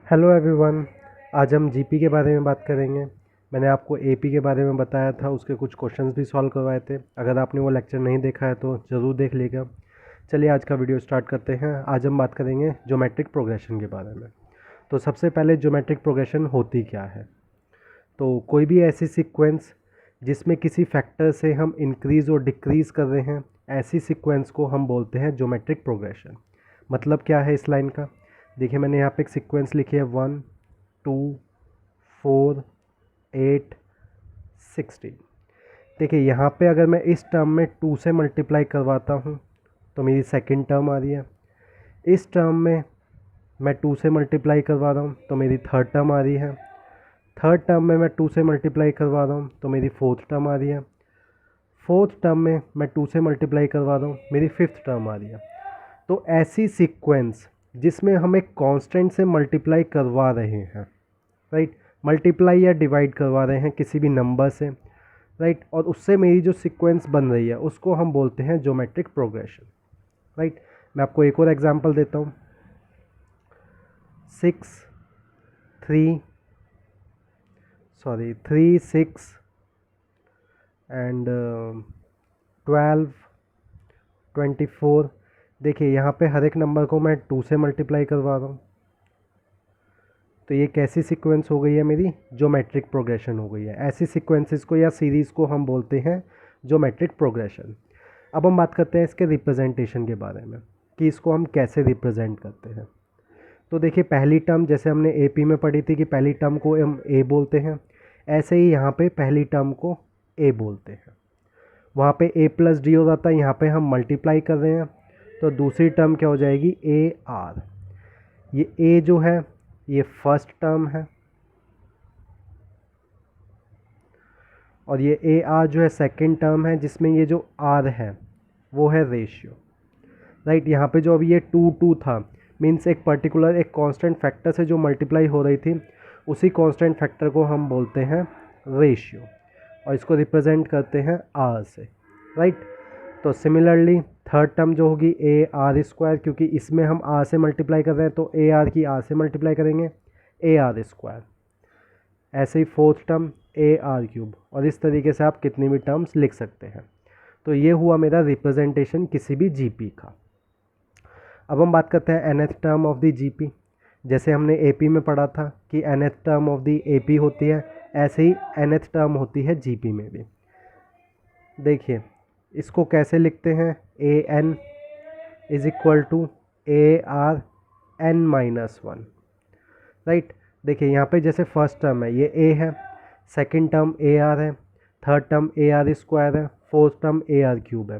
Hello everyone. आज हम GP के बारे में बात करेंगे। मैंने आपको एपी के बारे में बताया था, उसके कुछ क्वेश्चंस भी सॉल्व करवाए थे। अगर आपने वो लेक्चर नहीं देखा है तो ज़रूर देख लीजिएगा। चलिए आज का वीडियो स्टार्ट करते हैं। आज हम बात करेंगे ज्योमेट्रिक प्रोग्रेशन के बारे में। तो सबसे पहले ज्योमेट्रिक प्रोग्रेशन होती क्या है। तो कोई भी ऐसी सीक्वेंस जिसमें किसी फैक्टर से हम इंक्रीज़ और डिक्रीज़ कर रहे हैं, ऐसी सीक्वेंस को हम बोलते हैं ज्योमेट्रिक प्रोग्रेशन। मतलब क्या है इस लाइन का, देखिए मैंने यहाँ पे एक सीक्वेंस लिखी है 1 2 4 8 16। देखिए यहाँ पे अगर मैं इस टर्म में 2 से मल्टीप्लाई करवाता हूँ तो मेरी सेकंड टर्म आ रही है। इस टर्म में मैं 2 से मल्टीप्लाई करवा रहा हूँ तो मेरी थर्ड टर्म आ रही है। थर्ड टर्म में मैं 2 से मल्टीप्लाई करवा रहा हूँ तो मेरी फोर्थ टर्म आ रही है। फोर्थ टर्म में मैं 2 से मल्टीप्लाई करवा रहा हूँ, मेरी फिफ्थ टर्म आ रही है। तो ऐसी सीक्वेंस जिसमें हम एक कांस्टेंट से मल्टीप्लाई करवा रहे हैं, राइट, मल्टीप्लाई या डिवाइड करवा रहे हैं किसी भी नंबर से, राइट, और उससे मेरी जो सीक्वेंस बन रही है उसको हम बोलते हैं ज्योमेट्रिक प्रोग्रेशन, राइट। मैं आपको एक और एग्जांपल देता हूँ। 3 6 एंड 12 24। देखिए यहाँ पे हर एक नंबर को मैं 2 से मल्टीप्लाई करवा रहा हूँ, तो ये कैसी सीक्वेंस हो गई है, मेरी ज्योमेट्रिक प्रोग्रेशन हो गई है। ऐसी सीक्वेंसेस को या सीरीज़ को हम बोलते हैं ज्योमेट्रिक प्रोग्रेशन। अब हम बात करते हैं इसके रिप्रेजेंटेशन के बारे में कि इसको हम कैसे रिप्रेजेंट करते हैं। तो देखिए पहली टर्म जैसे हमने एपी में पढ़ी थी कि पहली टर्म को हम ए बोलते हैं, ऐसे ही यहाँ पे पहली टर्म को ए बोलते हैं। वहाँ पे ए प्लस डी हो जाता है, यहाँ पे हम मल्टीप्लाई कर रहे हैं तो दूसरी टर्म क्या हो जाएगी, ए आर। ये ए जो है ये फर्स्ट टर्म है और ये ए आर जो है सेकंड टर्म है, जिसमें ये जो आर है वो है रेशियो, राइट। यहाँ पे जो अभी ये 2 2 था, मीन्स एक पर्टिकुलर एक कांस्टेंट फैक्टर से जो मल्टीप्लाई हो रही थी, उसी कांस्टेंट फैक्टर को हम बोलते हैं रेशियो और इसको रिप्रेजेंट करते हैं आर से, राइट। तो सिमिलरली थर्ड टर्म जो होगी ए आर स्क्वायर, क्योंकि इसमें हम आर से मल्टीप्लाई कर रहे हैं तो ए आर की आर से मल्टीप्लाई करेंगे, ए आर स्क्वायर। ऐसे ही fourth term A R cube, और इस तरीके से आप कितनी भी टर्म्स लिख सकते हैं। तो ये हुआ मेरा रिप्रेजेंटेशन किसी भी जीपी का। अब हम बात करते हैं nth term of the GP. जैसे हमने एपी में पढ़ा था कि nth term of the AP होती है, ऐसे ही nth टर्म होती है जीपी में भी। देखिए इसको कैसे लिखते हैं, A N is equal to A R N minus one, right. देखिए यहाँ पे जैसे फर्स्ट टर्म है ये ए है, सेकंड टर्म ए आर है, third term A R square है, fourth term A R cube है।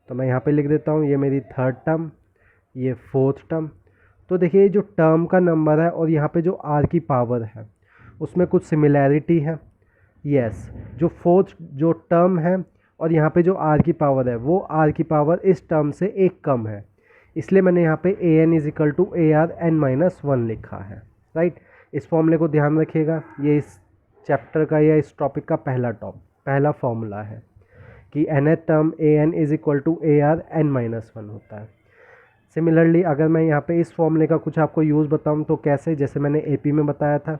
तो मैं यहाँ पे लिख देता हूँ ये मेरी थर्ड टर्म, ये फोर्थ टर्म। तो देखिए जो टर्म का नंबर है और यहाँ पे जो आर की पावर है उसमें कुछ सिमिलैरिटी है। यस, जो फोर्थ जो टर्म है और यहाँ पे जो आर की पावर है वो आर की पावर इस टर्म से एक कम है, इसलिए मैंने यहाँ पे A N is equal to A R N minus one लिखा है, राइट। इस फॉर्मूले को ध्यान रखिएगा, ये इस चैप्टर का या इस टॉपिक का पहला फॉर्मूला है कि nth term A N is equal to A R N minus one होता है। सिमिलरली अगर मैं यहाँ पे इस फॉर्मूले का कुछ आपको यूज़ बताऊँ तो कैसे, जैसे मैंने एपी में बताया था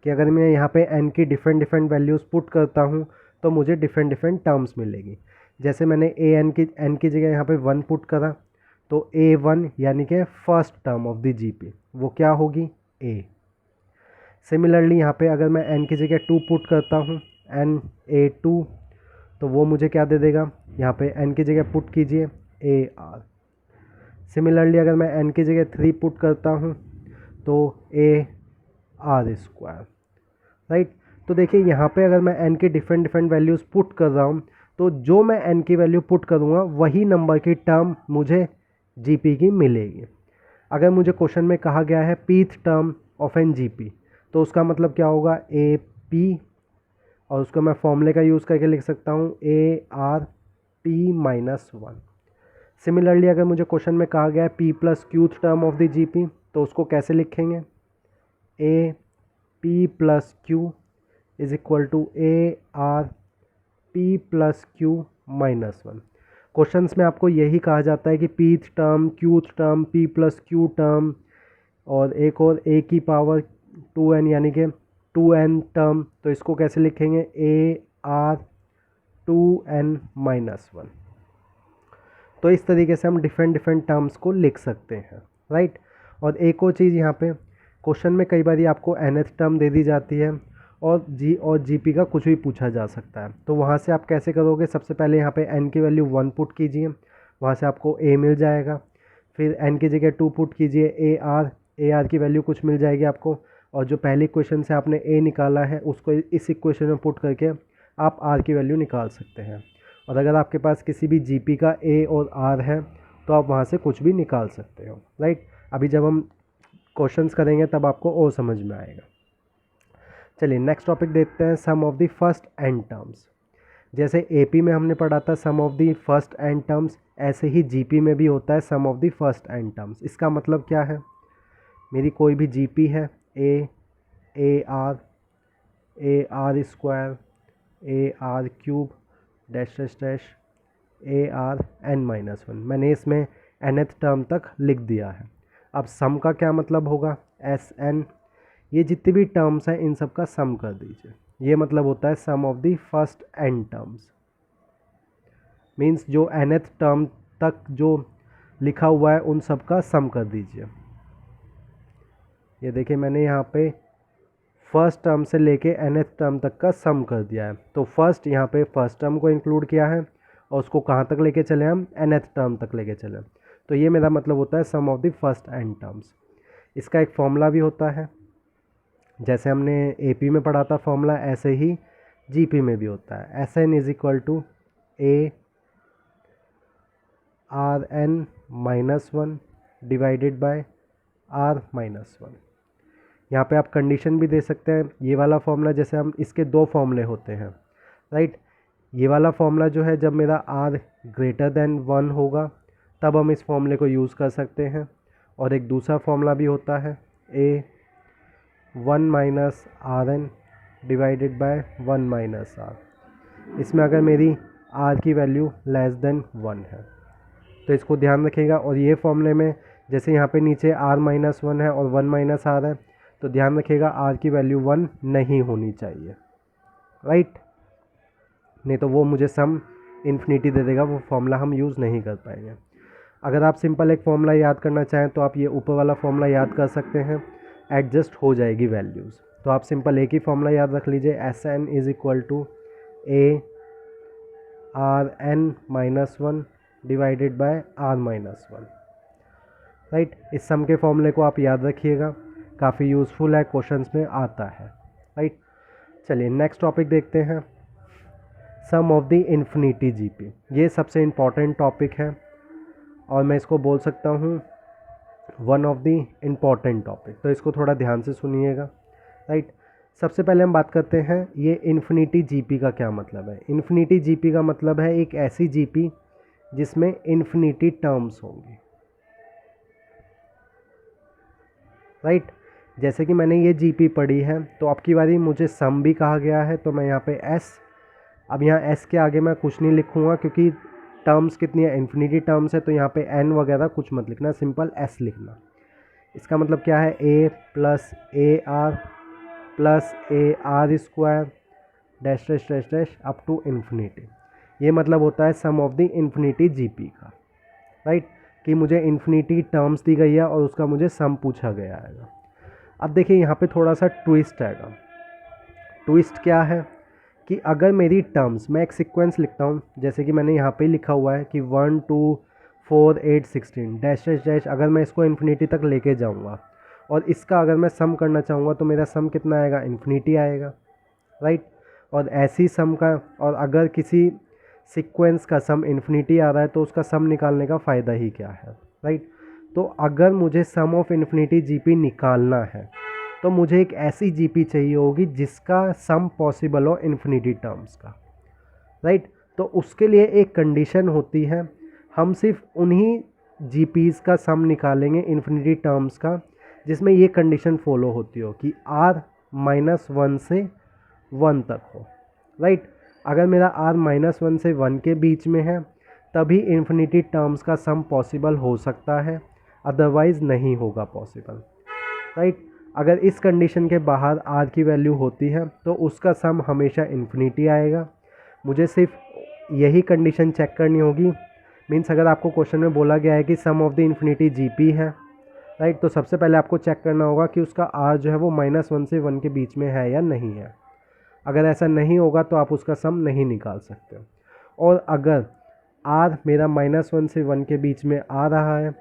कि अगर मैं यहाँ पे n की डिफरेंट वैल्यूज़ पुट करता हूँ तो मुझे डिफरेंट टर्म्स मिलेगी। जैसे मैंने n की जगह यहाँ पे 1 पुट करा तो a1 यानी कि first term of the GP वो क्या होगी, a। सिमिलरली यहाँ पे अगर मैं n की जगह 2 पुट करता हूँ na2 तो वो मुझे क्या दे देगा, यहाँ पे n की जगह पुट कीजिए ar। सिमिलरली अगर मैं n की जगह 3 पुट करता हूँ तो a आर स्क्वायर, राइट। तो देखिए यहाँ पे अगर मैं n की डिफरेंट वैल्यूज़ पुट कर रहा हूँ तो जो मैं n की वैल्यू पुट करूँगा वही नंबर की टर्म मुझे जीपी की मिलेगी। अगर मुझे क्वेश्चन में कहा गया है pth term of an GP तो उसका मतलब क्या होगा, ए पी, और उसको मैं फॉर्मूले का यूज़ करके लिख सकता हूँ A R P minus one. Similarly अगर मुझे क्वेश्चन में कहा गया है P plus qth term of the GP तो उसको कैसे लिखेंगे, A P plus Q is equal to A R P plus Q minus one. Questions में आपको यही कहा जाता है कि pth term, qth term, P plus Q term, और एक और a की पावर 2n यानी कि 2n टर्म, तो इसको कैसे लिखेंगे, a r 2n माइनस 1। तो इस तरीके से हम डिफरेंट डिफरेंट टर्म्स को लिख सकते हैं, राइट। और एक और चीज़ यहाँ पे क्वेश्चन में कई बार आपको nth टर्म दे दी जाती है और gp का कुछ भी पूछा जा सकता है, तो वहाँ से आप कैसे करोगे, सबसे पहले यहाँ पे n की वैल्यू 1 पुट कीजिए, वहाँ से आपको a मिल जाएगा। फिर n की जगह 2 पुट कीजिए, a r की वैल्यू कुछ मिल जाएगी आपको, और जो पहले इक्वेशन से आपने a निकाला है उसको इस इक्वेशन में पुट करके आप r की वैल्यू निकाल सकते हैं। और अगर आपके पास किसी भी जीपी का a और r है तो आप वहाँ से कुछ भी निकाल सकते हो, राइट। अभी जब हम क्वेश्चंस करेंगे तब आपको और समझ में आएगा। चलिए नेक्स्ट टॉपिक देखते हैं, sum of the first N terms. जैसे एपी में हमने पढ़ा था sum of the first N terms, ऐसे ही जीपी में भी होता है sum of the first N terms. इसका मतलब क्या है, मेरी कोई भी जीपी है A R square A R cube dash dash dash A R N minus 1, मैंने इसमें nth टर्म तक लिख दिया है। अब सम का क्या मतलब होगा, एस एन, ये जितनी भी टर्म्स हैं इन सब का सम कर दीजिए, ये मतलब होता है sum of the first N terms. Means जो nth टर्म तक जो लिखा हुआ है उन सब का सम कर दीजिए। ये देखिए मैंने यहाँ पे फर्स्ट टर्म से लेके nth टर्म तक का सम कर दिया है, तो फर्स्ट यहाँ पे फर्स्ट टर्म को इंक्लूड किया है और उसको कहाँ तक लेके चले हम, nth टर्म तक लेके चले, तो ये मेरा मतलब होता है sum of the first N terms. इसका एक फॉर्मूला भी होता है, जैसे हमने एपी में पढ़ा था फॉर्मूला, ऐसे ही जीपी में भी होता है, S N is equal to A R N minus 1 divided by R minus 1। यहाँ पे आप कंडीशन भी दे सकते हैं, ये वाला फॉर्मूला जैसे हम इसके दो फॉर्मूले होते हैं, राइट। ये वाला फॉर्मूला जो है जब मेरा r ग्रेटर देन 1 होगा तब हम इस फॉर्मूले को यूज़ कर सकते हैं। और एक दूसरा फॉर्मूला भी होता है a 1 minus R N divided by 1 minus R. इसमें अगर मेरी r की वैल्यू लेस देन 1 है तो इसको ध्यान रखिएगा। और ये फॉर्मूले में जैसे यहाँ पे नीचे r माइनस 1 है और 1 माइनस आर है, तो ध्यान रखिएगा r की वैल्यू 1 नहीं होनी चाहिए, राइट, नहीं तो वो मुझे सम इन्फिनिटी दे देगा, वो फॉर्मूला हम यूज़ नहीं कर पाएंगे। अगर आप सिंपल एक फॉर्मूला याद करना चाहें तो आप ये ऊपर वाला फॉर्मूला याद कर सकते हैं, एडजस्ट हो जाएगी वैल्यूज़। तो आप सिंपल एक ही फॉर्मूला याद रख लीजिए, S N is equal to A R N minus 1 divided by R minus 1, right. इस सम के फॉर्मूले को आप याद रखिएगा, काफ़ी यूज़फुल है, क्वेश्चंस में आता है, राइट। चलिए नेक्स्ट टॉपिक देखते हैं, sum of the infinity GP. ये सबसे इम्पॉर्टेंट टॉपिक है और मैं इसको बोल सकता हूँ one of the important topic, तो इसको थोड़ा ध्यान से सुनिएगा, राइट। सबसे पहले हम बात करते हैं ये इन्फिनिटी जीपी का क्या मतलब है। इन्फिनिटी जीपी का मतलब है एक ऐसी जीपी जिसमें इन्फिनिटी टर्म्स होंगी, राइट। जैसे कि मैंने ये जीपी पढ़ी है तो अब की बारी मुझे सम भी कहा गया है, तो मैं यहाँ पे एस, अब यहाँ एस के आगे मैं कुछ नहीं लिखूँगा क्योंकि टर्म्स कितनी है, इन्फिनिटी टर्म्स है, तो यहाँ पे एन वगैरह कुछ मत लिखना, सिंपल एस लिखना। इसका मतलब क्या है, A plus A R square dash dash dash dash up to infinity. ये मतलब होता है sum of the infinity GP का, राइट, कि मुझे इन्फिनिटी टर्म्स दी गई है और उसका मुझे सम पूछा गया है। अब देखिए यहाँ पे थोड़ा सा ट्विस्ट आएगा। ट्विस्ट क्या है कि अगर मेरी टर्म्स, मैं एक सीक्वेंस लिखता हूँ, जैसे कि मैंने यहाँ पे लिखा हुआ है कि 1 2 4 8 16 डैश डैश डैश, अगर मैं इसको इन्फिनिटी तक लेके जाऊँगा और इसका अगर मैं सम करना चाहूँगा तो मेरा सम कितना आएगा, इन्फिनिटी आएगा, राइट। और ऐसी सम का, और अगर किसी सीक्वेंस का सम इन्फिनिटी आ रहा है तो उसका सम निकालने का फ़ायदा ही क्या है, राइट। तो अगर मुझे सम ऑफ इन्फिनिटी जीपी निकालना है तो मुझे एक ऐसी जीपी चाहिए होगी जिसका सम पॉसिबल हो इन्फिनिटी टर्म्स का, राइट। तो उसके लिए एक कंडीशन होती है, हम सिर्फ उन्हीं जीपीज़ का सम निकालेंगे इन्फिनिटी टर्म्स का जिसमें ये कंडीशन फॉलो होती हो कि r माइनस 1 से 1 तक हो, राइट। अगर मेरा r माइनस 1 से 1 के बीच में है तभी इन्फिनिटी टर्म्स का सम पॉसिबल हो सकता है, अदरवाइज़ नहीं होगा पॉसिबल। राइट। अगर इस कंडीशन के बाहर आर की वैल्यू होती है तो उसका सम हमेशा इन्फिनिटी आएगा। मुझे सिर्फ यही कंडीशन चेक करनी होगी। मीन्स अगर आपको क्वेश्चन में बोला गया है कि सम ऑफ द इन्फिनिटी जीपी है, राइट, तो सबसे पहले आपको चेक करना होगा कि उसका आर जो है वो -1 से 1 के बीच में है या नहीं है। अगर ऐसा नहीं होगा तो आप उसका सम नहीं निकाल सकते। और अगर आर मेरा -1 से 1 के बीच में आ रहा है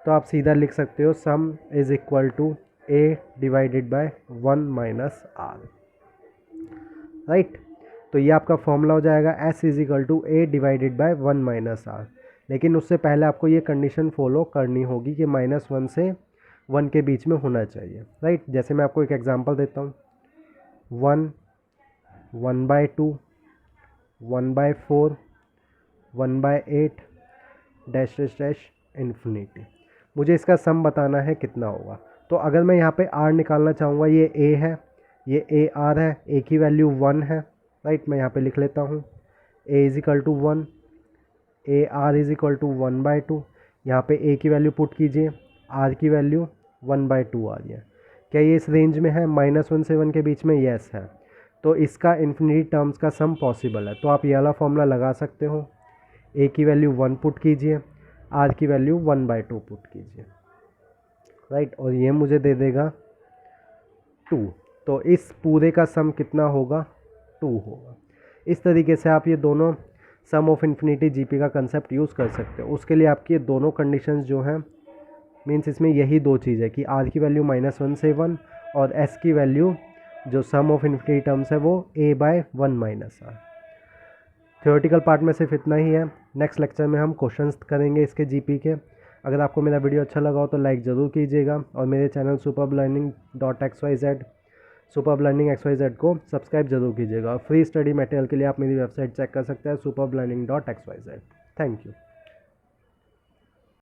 तो आप सीधा लिख सकते हो sum is equal to a divided by 1 minus R, right. तो ये आपका फॉर्मूला हो जाएगा s is equal to a divided by 1 minus R. लेकिन उससे पहले आपको ये कंडीशन फॉलो करनी होगी कि -1 से 1 के बीच में होना चाहिए, राइट। जैसे मैं आपको एक एग्जांपल देता हूँ, 1, 1/2, 1/4, 1/8 डैश डैश डैश इन्फिनिटी। मुझे इसका सम बताना है कितना होगा। तो अगर मैं यहाँ पे r निकालना चाहूँगा, ये a है, ये a r है, a की वैल्यू 1 है, राइट। मैं यहाँ पे लिख लेता हूँ a is equal to 1, a r is equal to 1/2। यहाँ पे a की वैल्यू पुट कीजिए, r की वैल्यू 1/2 आ रही है। क्या ये इस रेंज में है -1 से 1 के बीच में? यस है। तो इसका इन्फिनिटी टर्म्स का सम पॉसिबल है। तो आप ये वाला फॉर्मूला लगा सकते हो। a की वैल्यू 1 पुट कीजिए, r की वैल्यू 1/2 पुट कीजिए, राइट। और ये मुझे दे देगा 2। तो इस पूरे का सम कितना होगा? 2 होगा। इस तरीके से आप ये दोनों सम ऑफ इन्फिनिटी जीपी का कंसेप्ट यूज़ कर सकते हो। उसके लिए आपकी ये दोनों कंडीशंस जो हैं, मीन्स इसमें यही दो चीज़ है कि आर की वैल्यू -1 से 1 और एस की वैल्यू जो सम ऑफ इन्फिनिटी टर्म्स है वो a/1 minus are. Theoretical part में सिर्फ इतना ही है। नेक्स्ट लेक्चर में हम क्वेश्चंस करेंगे इसके जीपी के। अगर आपको मेरा वीडियो अच्छा लगा हो तो लाइक ज़रूर कीजिएगा और मेरे चैनल superblearning.xyz को सब्सक्राइब जरूर कीजिएगा। और फ्री स्टडी मटेरियल के लिए आप मेरी वेबसाइट चेक कर सकते हैं superblearning.xyz। Thank you.